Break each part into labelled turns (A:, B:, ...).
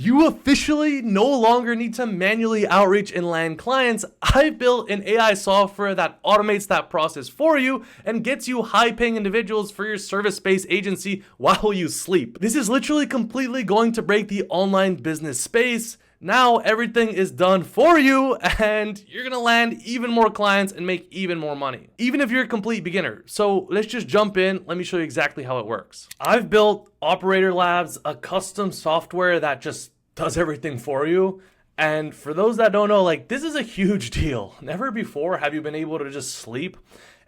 A: You officially no longer need to manually outreach and land clients. I built an AI software that automates that process for you and gets you high-paying individuals for your service-based agency while you sleep. This is literally completely going to break the online business space. Now everything is done for you and you're gonna land even more clients and make even more money, even if you're a complete beginner. So let's just jump in. Let me show you exactly how it works. I've built Operator Labs, a custom software that just does everything for you. And for those that don't know, like, this is a huge deal. Never before have you been able to just sleep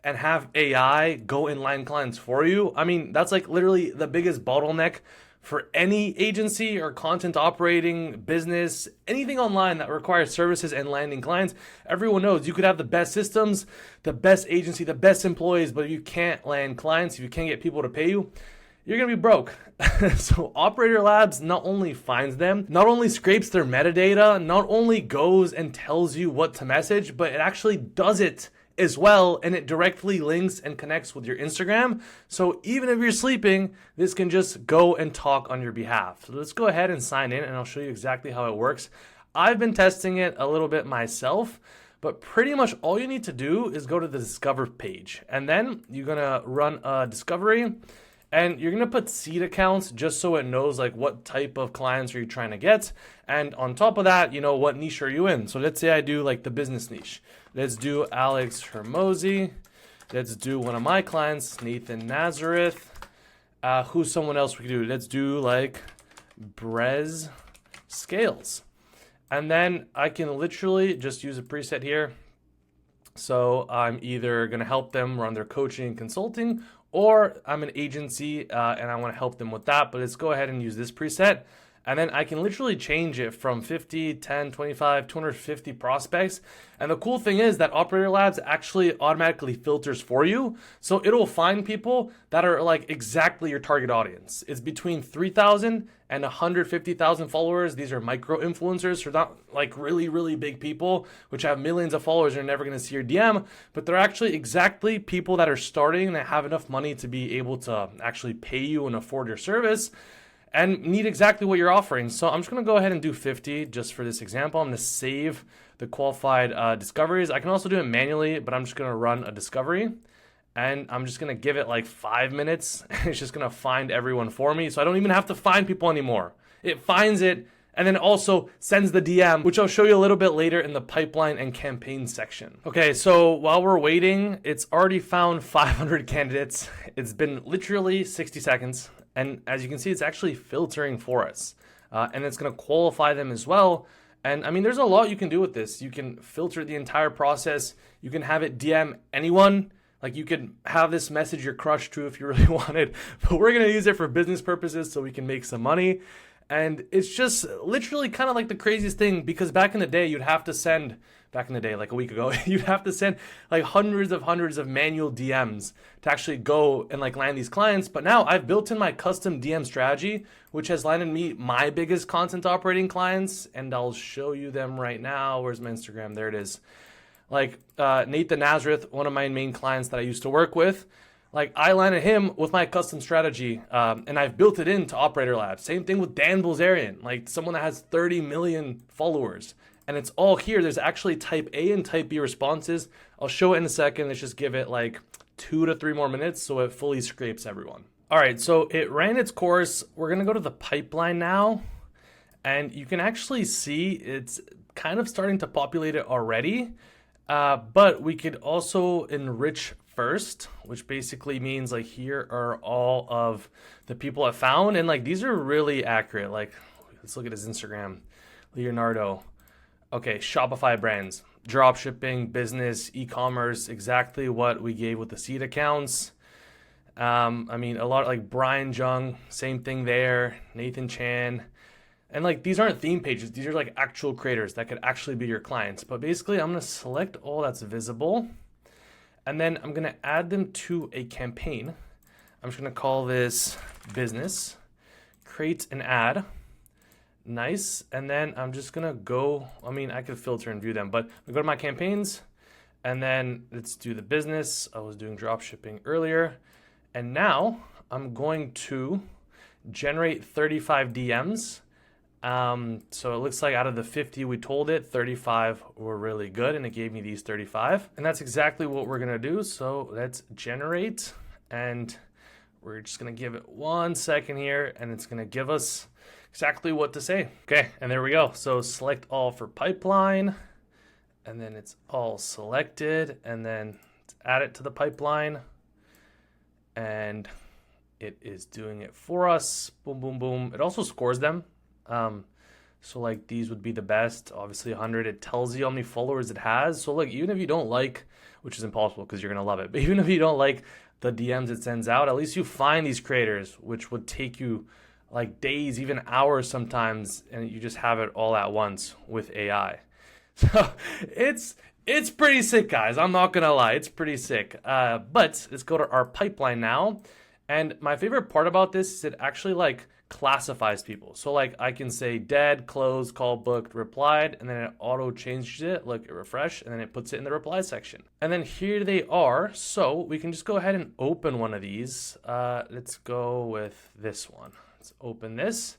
A: and have AI go and land clients for you. I mean, that's like literally the biggest bottleneck for any agency or content operating business, anything online that requires services and landing clients. Everyone knows you could have the best systems, the best agency, the best employees, but if you can't land clients, if you can't get people to pay you, you're gonna be broke. So Operator Labs not only finds them, not only scrapes their metadata, not only goes and tells you what to message, but it actually does it as well, and it directly links and connects with your Instagram. So even if you're sleeping, this can just go and talk on your behalf. So let's go ahead and sign in and I'll show you exactly how it works. I've been testing it a little bit myself, but pretty much all you need to do is go to the Discover page, and then you're gonna run a discovery, and you're gonna put seed accounts just so it knows like what type of clients are you trying to get. And on top of that, you know, what niche are you in? So let's say I do like the business niche. Let's do Alex Hermosi. Let's do one of my clients, Nathan Nazareth. Who's someone else we could do? Let's do like Brez Scales. And then I can literally just use a preset here. So I'm either gonna help them run their coaching and consulting, or I'm an agency and I wanna help them with that, but let's go ahead and use this preset. And then I can literally change it from 50, 10, 25, 250 prospects. And the cool thing is that Operator Labs actually automatically filters for you. So it'll find people that are like exactly your target audience. It's between 3,000 and 150,000 followers. These are micro influencers, so not like really, really big people, which have millions of followers and are never gonna see your DM, but they're actually exactly people that are starting and that have enough money to be able to actually pay you and afford your service and need exactly what you're offering. So I'm just gonna go ahead and do 50 just for this example. I'm gonna save the qualified discoveries. I can also do it manually, but I'm just gonna run a discovery and I'm just gonna give it like 5 minutes. It's just gonna find everyone for me. So I don't even have to find people anymore. It finds it and then also sends the DM, which I'll show you a little bit later in the pipeline and campaign section. Okay, so while we're waiting, it's already found 500 candidates. It's been literally 60 seconds. And as you can see, it's actually filtering for us. And it's gonna qualify them as well. And I mean, there's a lot you can do with this. You can filter the entire process. You can have it DM anyone. Like you could have this message your crush to if you really wanted, but we're gonna use it for business purposes so we can make some money. And it's just literally kind of like the craziest thing, because back in the day, you'd have to send, back in the day, like a week ago, you'd have to send like hundreds of manual DMs to actually go and like land these clients. But now I've built in my custom DM strategy, which has landed me my biggest content operating clients. And I'll show you them right now. Where's my Instagram? There it is. Like Nathan Nazareth, one of my main clients that I used to work with. Like I landed him with my custom strategy, and I've built it into Operator Labs. Same thing with Dan Bilzerian, like someone that has 30 million followers, and it's all here. There's actually type A and type B responses. I'll show it in a second. Let's just give it like 2 to 3 more minutes so it fully scrapes everyone. All right, so it ran its course. We're gonna go to the pipeline now, and you can actually see it's kind of starting to populate it already, but we could also enrich first, which basically means like here are all of the people I found, and like these are really accurate. Like let's look at his Instagram. Leonardo. Okay, Shopify brands, drop shipping, business, e-commerce, exactly what we gave with the seed accounts. I mean, a lot like Brian Jung, same thing there, Nathan Chan. And like these aren't theme pages, these are like actual creators that could actually be your clients. But basically I'm gonna select all that's visible. And then I'm gonna add them to a campaign. I'm just gonna call this business, create an ad, nice. And then I'm just gonna go, I mean, I could filter and view them, but I go to my campaigns and then let's do the business. I was doing drop shipping earlier. And now I'm going to generate 35 DMs So it looks like out of the 50 we told it, 35 were really good, and it gave me these 35. And that's exactly what we're gonna do. So let's generate, and we're just gonna give it 1 second here, and it's gonna give us exactly what to say. Okay, and there we go. So select all for pipeline, and then it's all selected, and then let's add it to the pipeline, and it is doing it for us. Boom, boom, boom. It also scores them. So like these would be the best, obviously 100. It tells you how many followers it has. So like, even if you don't like, which is impossible because you're going to love it, but even if you don't like the DMs it sends out, at least you find these creators, which would take you like days, even hours sometimes, and you just have it all at once with AI. So it's pretty sick, guys. I'm not gonna lie, it's pretty sick. But let's go to our pipeline now. And my favorite part about this is it actually like classifies people. So like I can say dead, closed, called, booked, replied, and then it auto changes it, like refresh, and then it puts it in the reply section. And then here they are. So we can just go ahead and open one of these. Let's go with this one. Let's open this.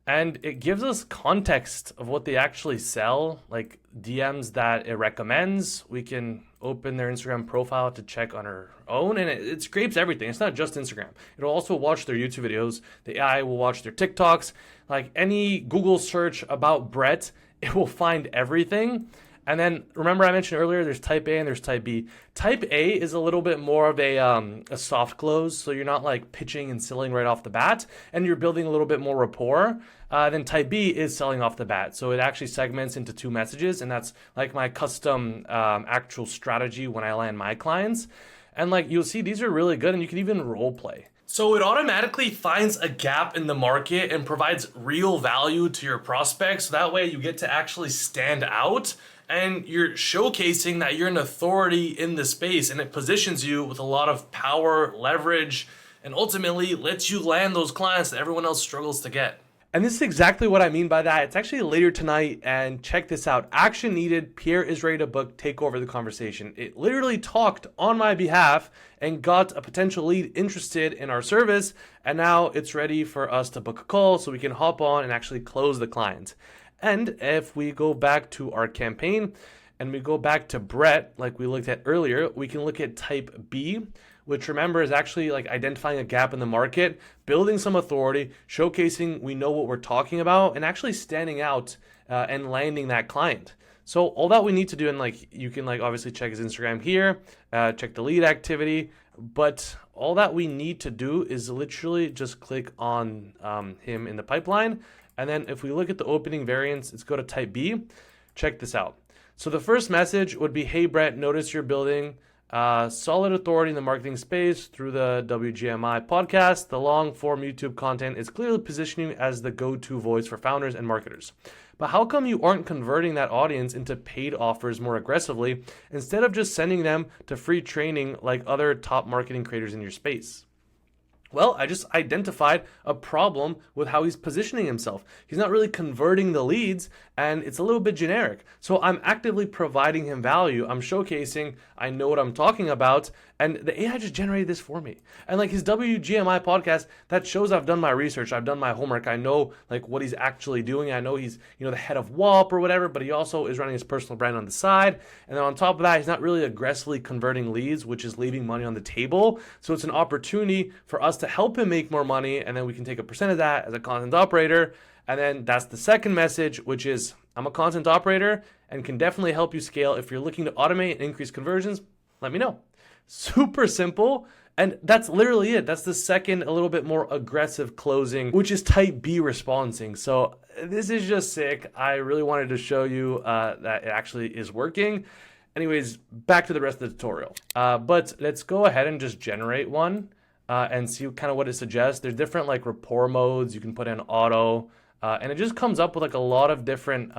A: And it gives us context of what they actually sell, like DMs that it recommends. We can open their Instagram profile to check on our own, and it scrapes everything. It's not just Instagram. It'll also watch their YouTube videos. The AI will watch their TikToks. Like any Google search about Brett, it will find everything. And then remember I mentioned earlier, there's type A and there's type B. Type A is a little bit more of a soft close, so you're not like pitching and selling right off the bat, and you're building a little bit more rapport. Then type B is selling off the bat. So it actually segments into 2 messages, and that's like my custom actual strategy when I land my clients. And like you'll see, these are really good, and you can even role play. So it automatically finds a gap in the market and provides real value to your prospects. So that way you get to actually stand out, and you're showcasing that you're an authority in the space, and it positions you with a lot of power, leverage, and ultimately lets you land those clients that everyone else struggles to get. And this is exactly what I mean by that. It's actually later tonight, and check this out. Action needed. Pierre is ready to book. Take over the conversation. It literally talked on my behalf and got a potential lead interested in our service, and now it's ready for us to book a call so we can hop on and actually close the client. And if we go back to our campaign and we go back to Brett, like we looked at earlier, we can look at type B, which remember is actually like identifying a gap in the market, building some authority, showcasing we know what we're talking about, and actually standing out and landing that client. So all that we need to do, and like you can like obviously check his Instagram here, check the lead activity, but all that we need to do is literally just click on him in the pipeline. And then if we look at the opening variants, let's go to type B. Check this out. So the first message would be, hey Brett, notice you're building solid authority in the marketing space through the WGMI podcast. The long form YouTube content is clearly positioning you as the go-to voice for founders and marketers. But how come you aren't converting that audience into paid offers more aggressively instead of just sending them to free training like other top marketing creators in your space? Well, I just identified a problem with how he's positioning himself. He's not really converting the leads, and it's a little bit generic. So I'm actively providing him value. I'm showcasing, I know what I'm talking about, and the AI just generated this for me. And like his WGMI podcast, that shows I've done my research, I've done my homework, I know like what he's actually doing. I know he's, the head of WAP or whatever, but he also is running his personal brand on the side. And then on top of that, he's not really aggressively converting leads, which is leaving money on the table. So it's an opportunity for us to help him make more money, and then we can take a percent of that as a content operator. And then that's the second message, which is I'm a content operator and can definitely help you scale. If you're looking to automate and increase conversions, let me know. Super simple. And that's literally it. That's the second, a little bit more aggressive closing, which is type B responding. So this is just sick. I really wanted to show you that it actually is working. Anyways, back to the rest of the tutorial. But let's go ahead and just generate one and see kind of what it suggests. There's different like rapport modes. You can put in auto, and it just comes up with like a lot of different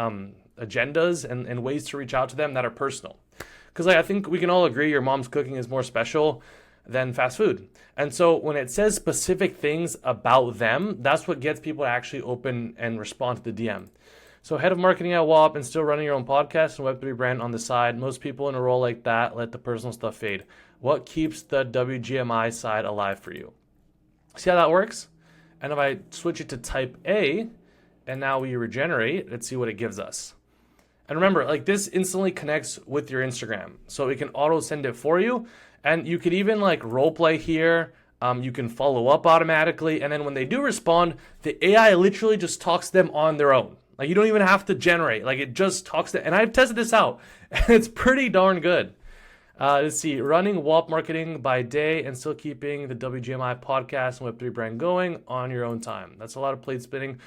A: agendas and ways to reach out to them that are personal. Because I think we can all agree your mom's cooking is more special than fast food. And so when it says specific things about them, that's what gets people to actually open and respond to the DM. So head of marketing at WAP and still running your own podcast and Web3 brand on the side. Most people in a role like that let the personal stuff fade. What keeps the WGMI side alive for you? See how that works? And if I switch it to type A, and now we regenerate. Let's see what it gives us. And remember, like this instantly connects with your Instagram. So it can auto send it for you. And you could even like role play here. You can follow up automatically. And then when they do respond, the AI literally just talks to them on their own. Like you don't even have to generate. Like it just talks to, and I've tested this out and it's pretty darn good. Let's see, running WAP marketing by day and still keeping the WGMI podcast and Web3 brand going on your own time. That's a lot of plate spinning.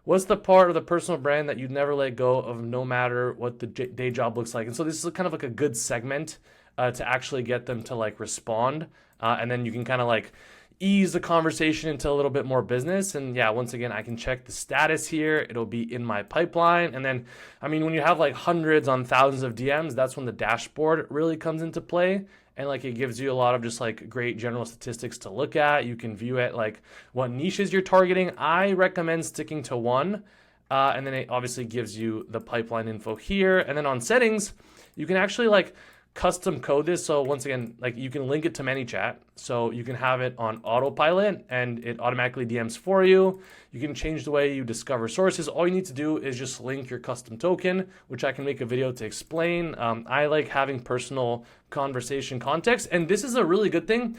A: What's the part of the personal brand that you'd never let go of no matter what the day job looks like? And so this is kind of like a good segment to actually get them to like respond. And then you can kind of like ease the conversation into a little bit more business. And yeah, once again, I can check the status here. It'll be in my pipeline. And then, I mean, when you have like hundreds on thousands of DMs, that's when the dashboard really comes into play. And like it gives you a lot of just like great general statistics to look at. You can view it like what niches you're targeting. I recommend sticking to one. And then it obviously gives you the pipeline info here. And then on settings, you can actually like custom code this. So once again, like you can link it to ManyChat. So you can have it on autopilot and it automatically DMs for you. You can change the way you discover sources. All you need to do is just link your custom token, which I can make a video to explain. I like having personal conversation context. And this is a really good thing.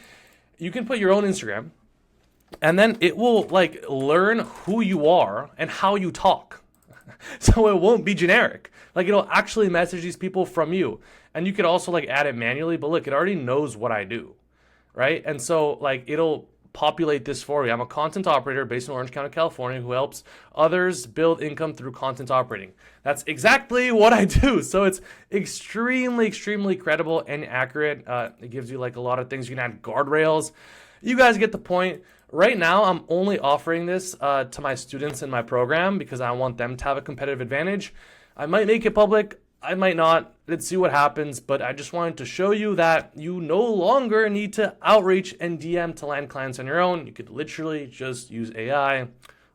A: You can put your own Instagram and then it will like learn who you are and how you talk. So it won't be generic. Like it'll actually message these people from you. And you could also like add it manually, but look, it already knows what I do, right? And so like it'll populate this for you. I'm a content operator based in Orange County, California, who helps others build income through content operating. That's exactly what I do. So it's extremely, extremely credible and accurate. It gives you like a lot of things. You can add guardrails. You guys get the point. Right now, I'm only offering this to my students in my program because I want them to have a competitive advantage. I might make it public. I might not. Let's see what happens. But I just wanted to show you that you no longer need to outreach and DM to land clients on your own. You could literally just use AI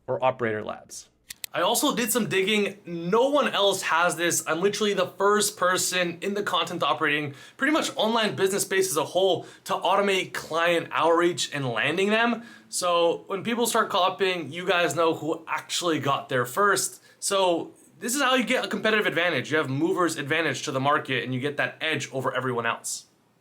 A: or operator labs. I also did some digging. No one else has this. I'm literally the first person in the content operating, pretty much online business space as a whole, to automate client outreach and landing them. So when people start copying, you guys know who actually got there first. So this is how you get a competitive advantage. You have mover's advantage to the market and you get that edge over everyone else.